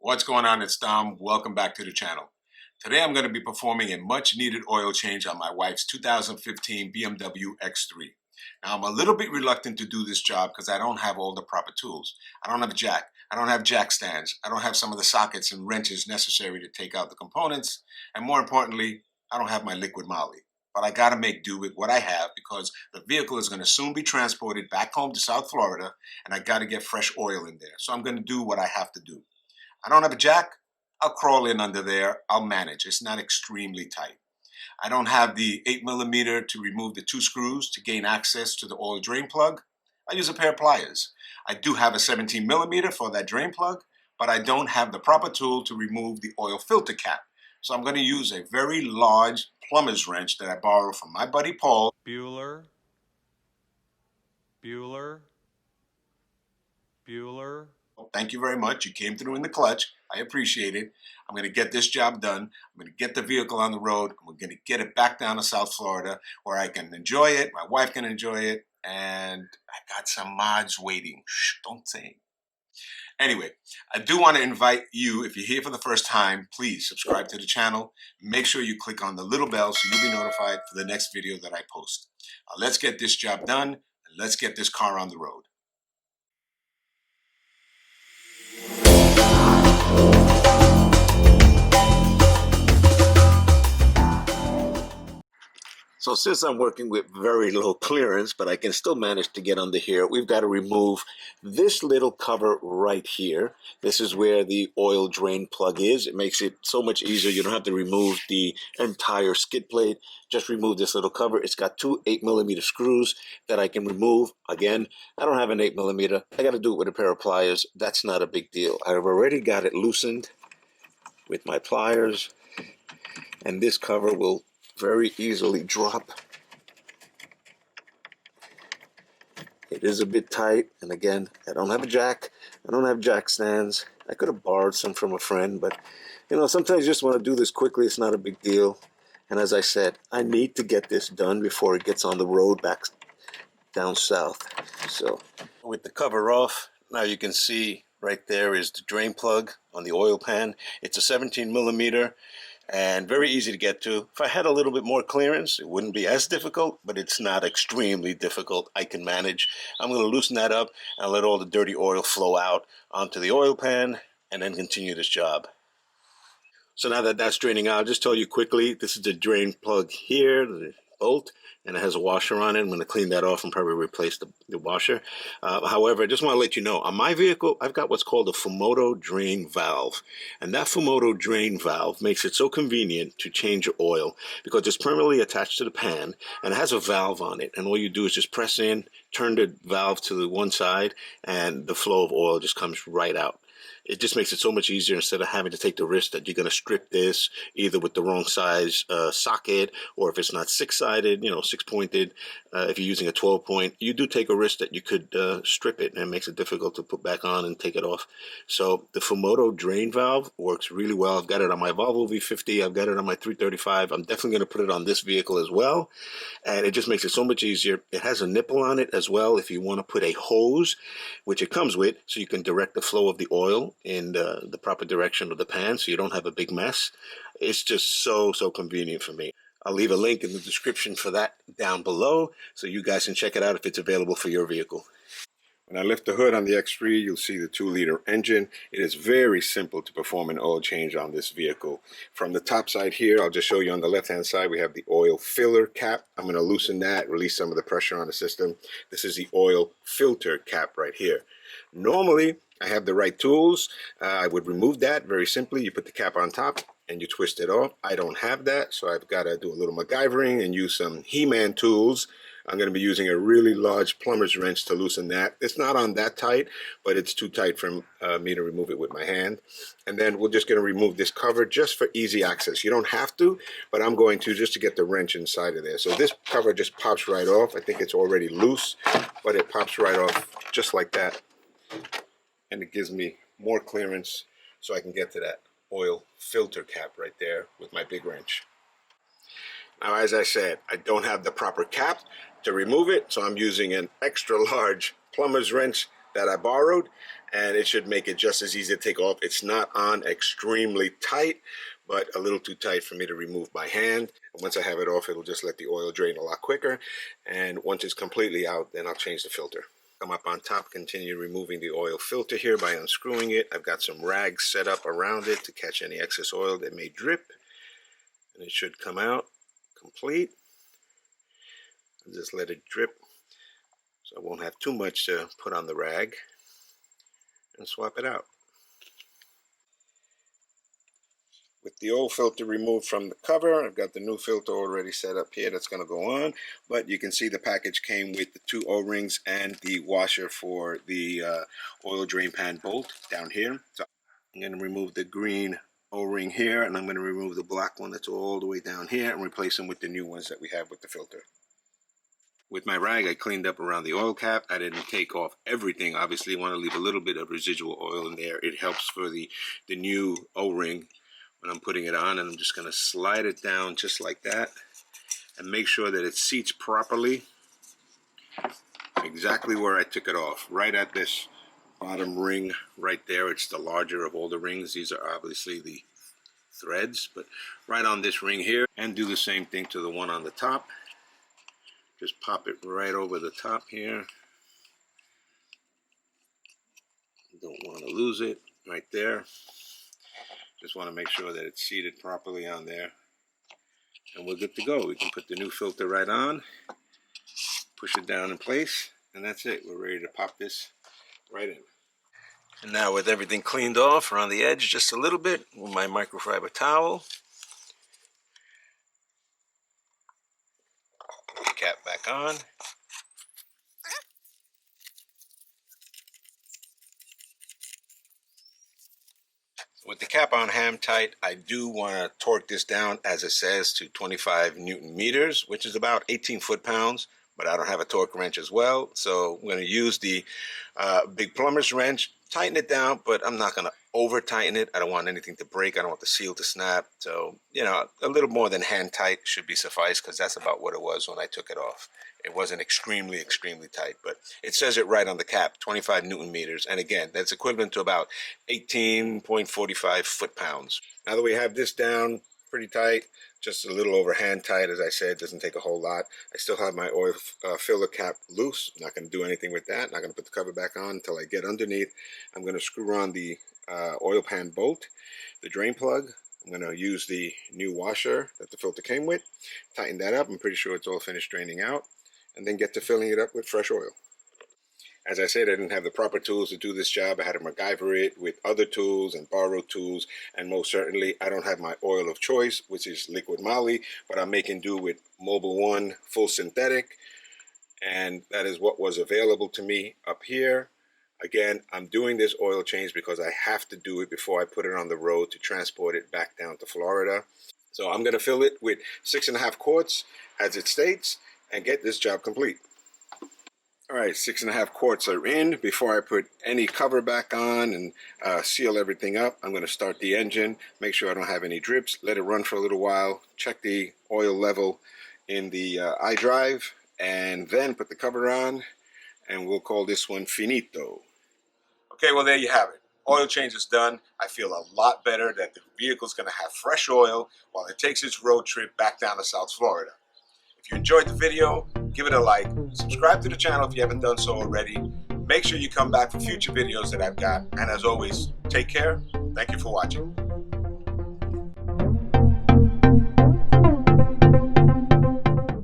What's going on? It's Dom. Welcome back to the channel. Today I'm going to be performing a much needed oil change on my wife's 2015 BMW X3. Now I'm a little bit reluctant to do this job because I don't have all the proper tools. I don't have a jack. I don't have jack stands. I don't have some of the sockets and wrenches necessary to take out the components. And more importantly, I don't have my liquid moly. But I got to make do with what I have because the vehicle is going to soon be transported back home to South Florida and I got to get fresh oil in there. So I'm going to do what I have to do. I don't have a jack. I'll crawl in under there. I'll manage. It's not extremely tight. I don't have the 8mm to remove the two screws to gain access to the oil drain plug. I use a pair of pliers. I do have a 17mm for that drain plug, but I don't have the proper tool to remove the oil filter cap. So I'm going to use a very large plumber's wrench that I borrowed from my buddy Paul. Bueller. Thank you very much. You came through in the clutch. I appreciate it. I'm going to get this job done. I'm going to get the vehicle on the road. We're going to get it back down to South Florida where I can enjoy it. My wife can enjoy it. And I got some mods waiting. Shh, don't say. Anyway, I do want to invite you, if you're here for the first time, please subscribe to the channel. Make sure you click on the little bell so you'll be notified for the next video that I post. Let's get this job done and let's get this car on the road. So since I'm working with very low clearance, but I can still manage to get under here, we've got to remove this little cover right here. This is where the oil drain plug is. It makes it so much easier. You don't have to remove the entire skid plate. Just remove this little cover. It's got two 8mm screws that I can remove. Again, I don't have an 8mm. I got to do it with a pair of pliers. That's not a big deal. I've already got it loosened with my pliers, and this cover will very easily drop. It is a bit tight, and again, I don't have a jack. I don't have jack stands. I could have borrowed some from a friend, but you know, sometimes you just want to do this quickly. It's not a big deal. And as I said, I need to get this done before it gets on the road back down south. So with the cover off, now you can see right there is the drain plug on the oil pan. It's a 17mm. And very easy to get to. If I had a little bit more clearance, it wouldn't be as difficult, but it's not extremely difficult. I can manage. I'm going to loosen that up and let all the dirty oil flow out onto the oil pan and then continue this job. So now that that's draining out, I'll just tell you quickly, this is the drain plug here, the bolt, and it has a washer on it. I'm going to clean that off and probably replace the washer. However, I just want to let you know, on my vehicle, I've got what's called a Fumoto drain valve. And that Fumoto drain valve makes it so convenient to change your oil because it's permanently attached to the pan and it has a valve on it. And all you do is just press in, turn the valve to the one side, and the flow of oil just comes right out. It just makes it so much easier instead of having to take the risk that you're going to strip this either with the wrong size socket, or if it's not six-sided, you know, six-pointed, if you're using a 12-point, you do take a risk that you could strip it, and it makes it difficult to put back on and take it off. So the Fumoto drain valve works really well. I've got it on my Volvo V50. I've got it on my 335. I'm definitely going to put it on this vehicle as well, and it just makes it so much easier. It has a nipple on it as well if you want to put a hose, which it comes with, so you can direct the flow of the oil in the proper direction of the pan so you don't have a big mess. It's just so convenient for me. I'll leave a link in the description for that down below so you guys can check it out if it's available for your vehicle. When I lift the hood on the X3, you'll see the 2-liter engine. It is very simple to perform an oil change on this vehicle. From the top side here, I'll just show you on the left-hand side, we have the oil filler cap. I'm going to loosen that, release some of the pressure on the system. This is the oil filter cap right here. Normally, I have the right tools. I would remove that very simply. You put the cap on top and you twist it off. I don't have that, so I've got to do a little MacGyvering and use some He-Man tools. I'm going to be using a really large plumber's wrench to loosen that. It's not on that tight, but it's too tight for me to remove it with my hand. And then we're just going to remove this cover just for easy access. You don't have to, but I'm going to just to get the wrench inside of there. So this cover just pops right off. I think it's already loose, but it pops right off just like that. And it gives me more clearance so I can get to that oil filter cap right there with my big wrench. Now, as I said, I don't have the proper cap to remove it, so I'm using an extra large plumber's wrench that I borrowed, and it should make it just as easy to take off. It's not on extremely tight, but a little too tight for me to remove by hand. And once I have it off, it'll just let the oil drain a lot quicker, and once it's completely out, then I'll change the filter. Come up on top, continue removing the oil filter here by unscrewing it. I've got some rags set up around it to catch any excess oil that may drip, and it should come out complete. I'll just let it drip so I won't have too much to put on the rag, and swap it out. With the old filter removed from the cover, I've got the new filter already set up here that's going to go on, but you can see the package came with the 2 O-rings and the washer for the oil drain pan bolt down here. So I'm going to remove the green O-ring here, and I'm going to remove the black one that's all the way down here and replace them with the new ones that we have with the filter. With my rag, I cleaned up around the oil cap. I didn't take off everything. Obviously, you want to leave a little bit of residual oil in there. It helps for the new O-ring when I'm putting it on, and I'm just going to slide it down just like that and make sure that it seats properly exactly where I took it off, right at this bottom ring right there. It's the larger of all the rings. These are obviously the threads, but right on this ring here, and do the same thing to the one on the top. Just pop it right over the top here. Don't want to lose it right there. Just want to make sure that it's seated properly on there, and we're good to go. We can put the new filter right on, push it down in place, and that's it. We're ready to pop this right in. And now with everything cleaned off around the edge just a little bit with my microfiber towel, put the cap back on. With the cap on ham tight, I do want to torque this down, as it says, to 25 Newton meters, which is about 18 foot-pounds, but I don't have a torque wrench as well, so I'm going to use the big plumber's wrench, tighten it down, but I'm not going to over-tighten it. I don't want anything to break. I don't want the seal to snap, so, you know, a little more than hand tight should be suffice, because that's about what it was when I took it off. It wasn't extremely tight, but it says it right on the cap, 25 Newton meters. And again, that's equivalent to about 18.45 foot-pounds. Now that we have this down pretty tight, just a little over hand tight, as I said, doesn't take a whole lot. I still have my oil filler cap loose. I'm not going to do anything with that. Not going to put the cover back on until I get underneath. I'm going to screw on the oil pan bolt, the drain plug. I'm going to use the new washer that the filter came with, tighten that up. I'm pretty sure it's all finished draining out, and then get to filling it up with fresh oil. As I said, I didn't have the proper tools to do this job. I had to MacGyver it with other tools and borrowed tools, and most certainly I don't have my oil of choice, which is liquid moly, but I'm making do with Mobil 1 full synthetic, and that is what was available to me up here. Again, I'm doing this oil change because I have to do it before I put it on the road to transport it back down to Florida. So I'm going to fill it with 6.5 quarts, as it states, and get this job complete. All right, 6.5 quarts are in. Before I put any cover back on and seal everything up, I'm going to start the engine, make sure I don't have any drips, let it run for a little while, check the oil level in the iDrive, and then put the cover on, and we'll call this one finito. Okay, well, there you have it. Oil change is done. I feel a lot better that the vehicle's going to have fresh oil while it takes its road trip back down to South Florida. If you enjoyed the video, give it a like, subscribe to the channel if you haven't done so already. Make sure you come back for future videos that I've got. And as always, take care. Thank you for watching.